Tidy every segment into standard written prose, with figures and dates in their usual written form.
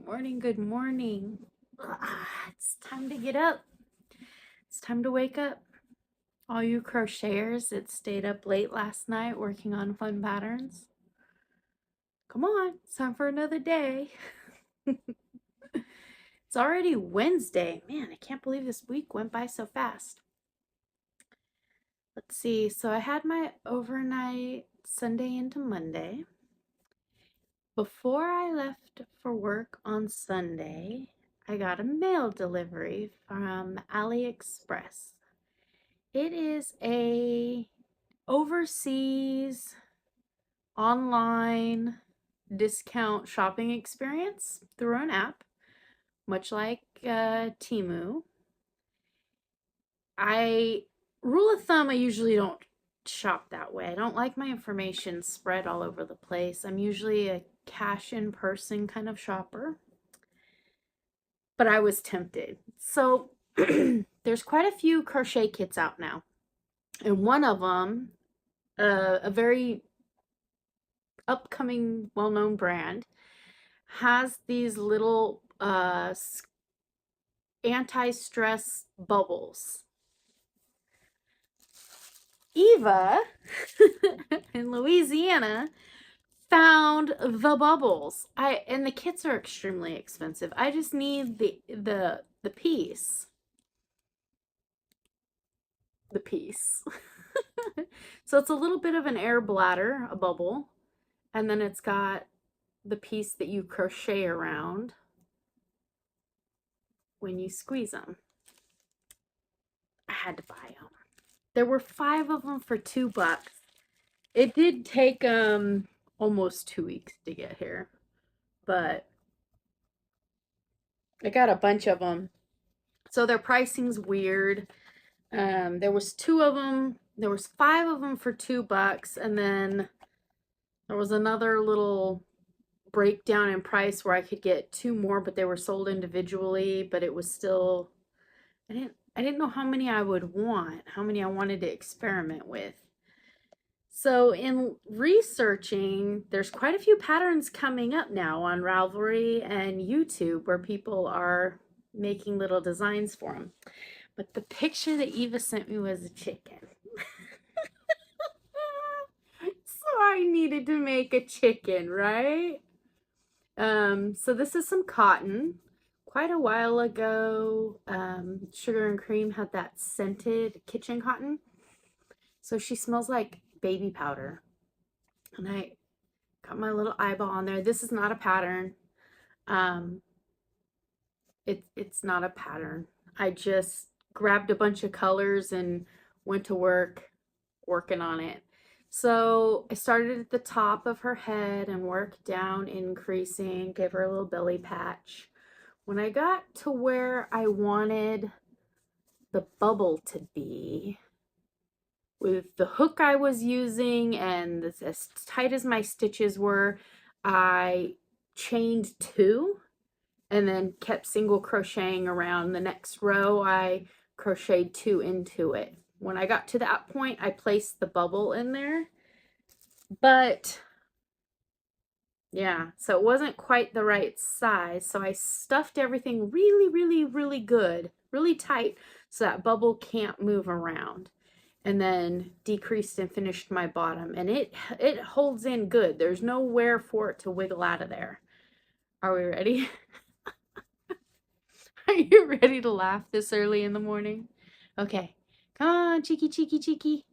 morning, good morning. It's time to get up. It's time to wake up. All you crocheters that stayed up late last night working on fun patterns. Come on, it's time for another day. It's already Wednesday. Man, I can't believe this week went by so fast. Let's see, so I had my overnight Sunday into Monday. Before I left for work on Sunday, I got a mail delivery from AliExpress. It is a overseas online discount shopping experience through an app, much like Temu. Rule of thumb, I usually don't shop that way. I don't like my information spread all over the place. I'm usually a cash in person kind of shopper, but I was tempted. So there's quite a few crochet kits out now, and one of them, a very upcoming well-known brand, has these little anti-stress bubbles. Eva in Louisiana found the bubbles. And the kits are extremely expensive. I just need the piece. The piece. So it's a little bit of an air bladder, a bubble, and then it's got the piece that you crochet around when you squeeze them. I had to buy them. There were 5 of them for $2. It did take almost 2 weeks to get here, but I got a bunch of them. So their pricing's weird. There was 2 of them. There was 5 of them for $2, and then there was another little breakdown in price where I could get 2 more, but they were sold individually, but it was still, I didn't know how many I would want, how many I wanted to experiment with. So in researching, there's quite a few patterns coming up now on Ravelry and YouTube where people are making little designs for them. But the picture that Eva sent me was a chicken. So I needed to make a chicken, right? So this is some cotton. Quite a while ago, Sugar and Cream had that scented kitchen cotton. So she smells like baby powder. And I got my little eyeball on there. This is not a pattern. It's not a pattern. I just grabbed a bunch of colors and went to work working on it. So I started at the top of her head and worked down, increasing, gave her a little belly patch. When I got to where I wanted the bubble to be, with the hook I was using and as tight as my stitches were, I chained 2 and then kept single crocheting around. The next row I crocheted 2 into it. When I got to that point, I placed the bubble in there, but yeah, so it wasn't quite the right size. So I stuffed everything really good, really tight, so that bubble can't move around. And then decreased and finished my bottom. And it holds in good. There's nowhere for it to wiggle out of there. Are we ready? Are you ready to laugh this early in the morning? Okay. Come on, cheeky, cheeky, cheeky.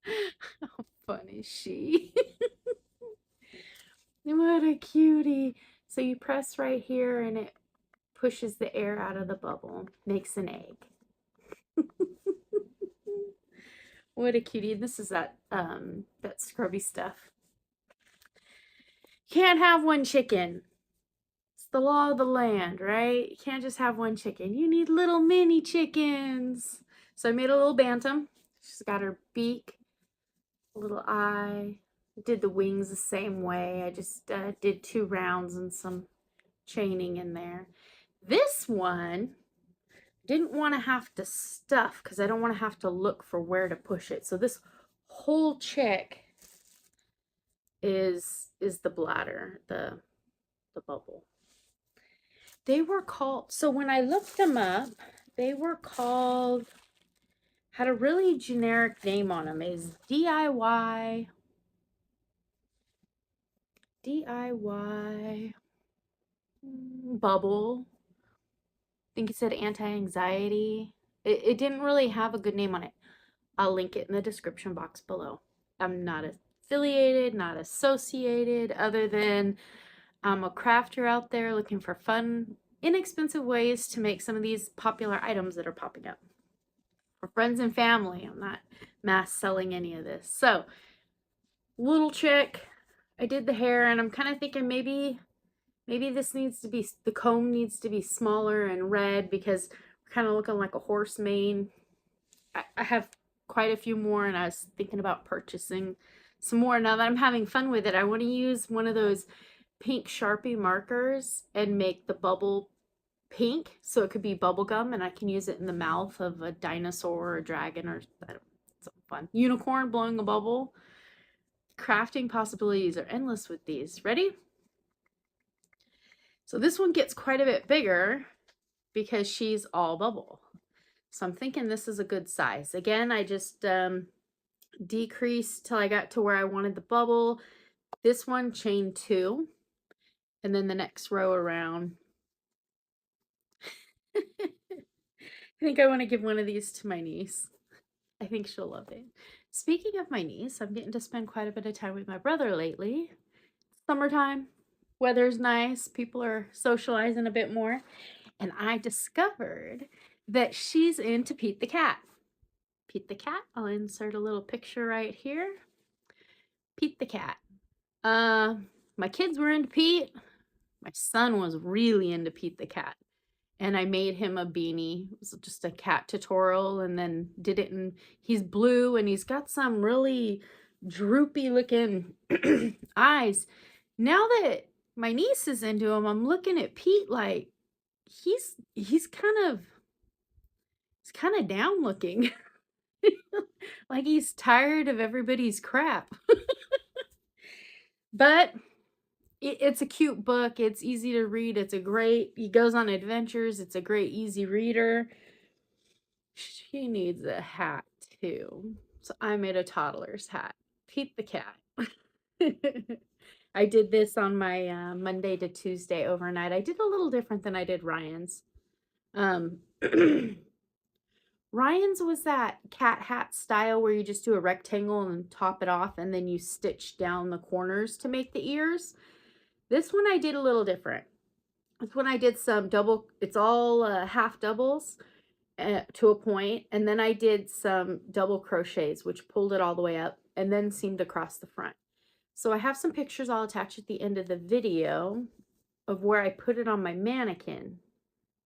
How fun is she? What a cutie. So you press right here and it pushes the air out of the bubble, makes an egg. What a cutie. This is that scrubby stuff. You can't have one chicken. It's the law of the land, right? You can't just have one chicken. You need little mini chickens. So I made a little bantam. She's got her beak, a little eye. Did the wings the same way. I just did 2 rounds and some chaining in there. This one didn't want to have to stuff because I don't want to have to look for where to push it. So this whole chick is is the bladder, the bubble. They were called, so when I looked them up, they were called, had a really generic name on them. Is DIY bubble. I think it said anti-anxiety. It didn't really have a good name on it. I'll link it in the description box below. I'm not affiliated, not associated, other than I'm a crafter out there looking for fun, inexpensive ways to make some of these popular items that are popping up for friends and family. I'm not mass selling any of this. So, little trick. I did the hair, and I'm kind of thinking maybe this needs to be, the comb needs to be smaller and red because we're kind of looking like a horse mane. I have quite a few more, and I was thinking about purchasing some more. Now that I'm having fun with it, I want to use one of those pink Sharpie markers and make the bubble pink, so it could be bubble gum, and I can use it in the mouth of a dinosaur or a dragon or something fun. Unicorn blowing a bubble. Crafting possibilities are endless with these. Ready? So this one gets quite a bit bigger because she's all bubble. So I'm thinking this is a good size. Again, I just decreased till I got to where I wanted the bubble. This one, chain 2, and then the next row around. I think I want to give one of these to my niece. I think she'll love it. Speaking of my niece, I'm getting to spend quite a bit of time with my brother lately. Summertime, weather's nice, people are socializing a bit more, and I discovered that she's into Pete the cat. Pete the cat, I'll insert a little picture right here. Pete the cat. My kids were into Pete. My son was really into Pete the cat. And I made him a beanie. It was just a cat tutorial, and then did it in, he's blue and he's got some really droopy looking eyes. Now that my niece is into him, I'm looking at Pete like he's kind of down looking. Like he's tired of everybody's crap. But it's a cute book. It's easy to read. He goes on adventures. It's a great, easy reader. She needs a hat too. So I made a toddler's hat. Pete the cat. I did this on my Monday to Tuesday overnight. I did a little different than I did Ryan's. Ryan's was that cat hat style where you just do a rectangle and top it off, and then you stitch down the corners to make the ears. This one I did a little different. This one I did some double, it's all half doubles to a point, and then I did some double crochets, which pulled it all the way up and then seamed across the front. So I have some pictures I'll attach at the end of the video of where I put it on my mannequin.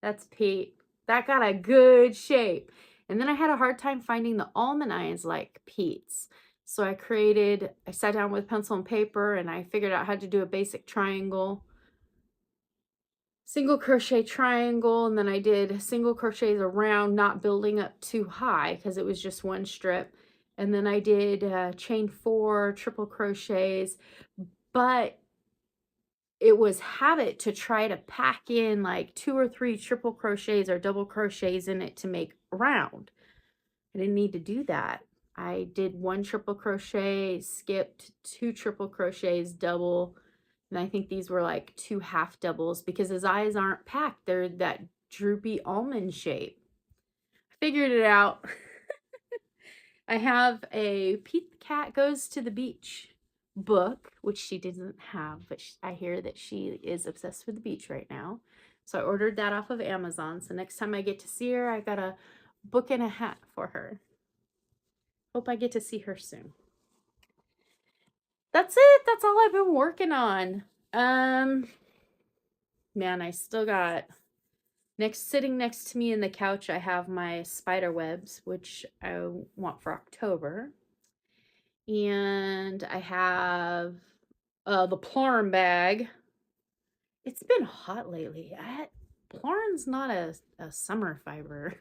That's Pete. That got a good shape. And then I had a hard time finding the almond eyes like Pete's. So I sat down with pencil and paper, and I figured out how to do a basic triangle, single crochet triangle, and then I did single crochets around, not building up too high because it was just one strip. And then I did chain 4 triple crochets, but it was habit to try to pack in like 2 or 3 triple crochets or double crochets in it to make a round. I didn't need to do that. I did 1 triple crochet, skipped 2 triple crochets, double, and I think these were like 2 half doubles because his eyes aren't packed. They're that droopy almond shape. I figured it out. I have a Pete the Cat Goes to the Beach book, which she doesn't have, but I hear that she is obsessed with the beach right now. So I ordered that off of Amazon. So next time I get to see her, I got a book and a hat for her. Hope I get to see her soon. That's it. That's all I've been working on. Man, I still got sitting next to me in the couch, I have my spider webs, which I want for October. And I have the Plarn bag. It's been hot lately. Plarn's not a summer fiber.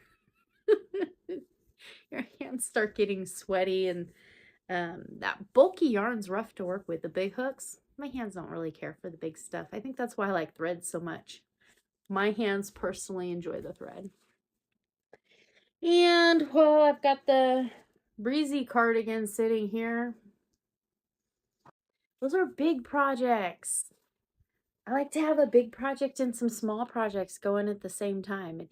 Your hands start getting sweaty, and that bulky yarn's rough to work with. The big hooks, my hands don't really care for the big stuff. I think that's why I like thread so much. My hands personally enjoy the thread. And, well, I've got the Breezy cardigan sitting here. Those are big projects. I like to have a big project and some small projects going at the same time. I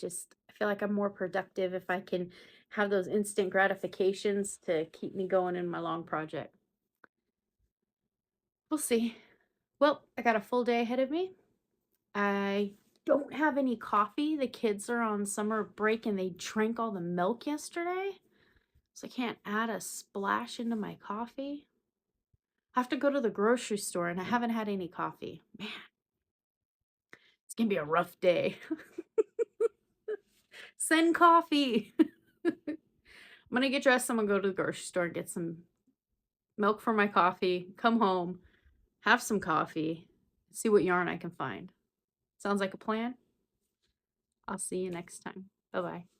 feel like I'm more productive if I can have those instant gratifications to keep me going in my long project. We'll see. Well, I got a full day ahead of me. I don't have any coffee. The kids are on summer break and they drank all the milk yesterday. So I can't add a splash into my coffee. I have to go to the grocery store and I haven't had any coffee. Man, it's gonna be a rough day. Send coffee. I'm gonna get dressed. I'm gonna go to the grocery store and get some milk for my coffee, come home, have some coffee, see what yarn I can find. Sounds like a plan? I'll see you next time. Bye-bye.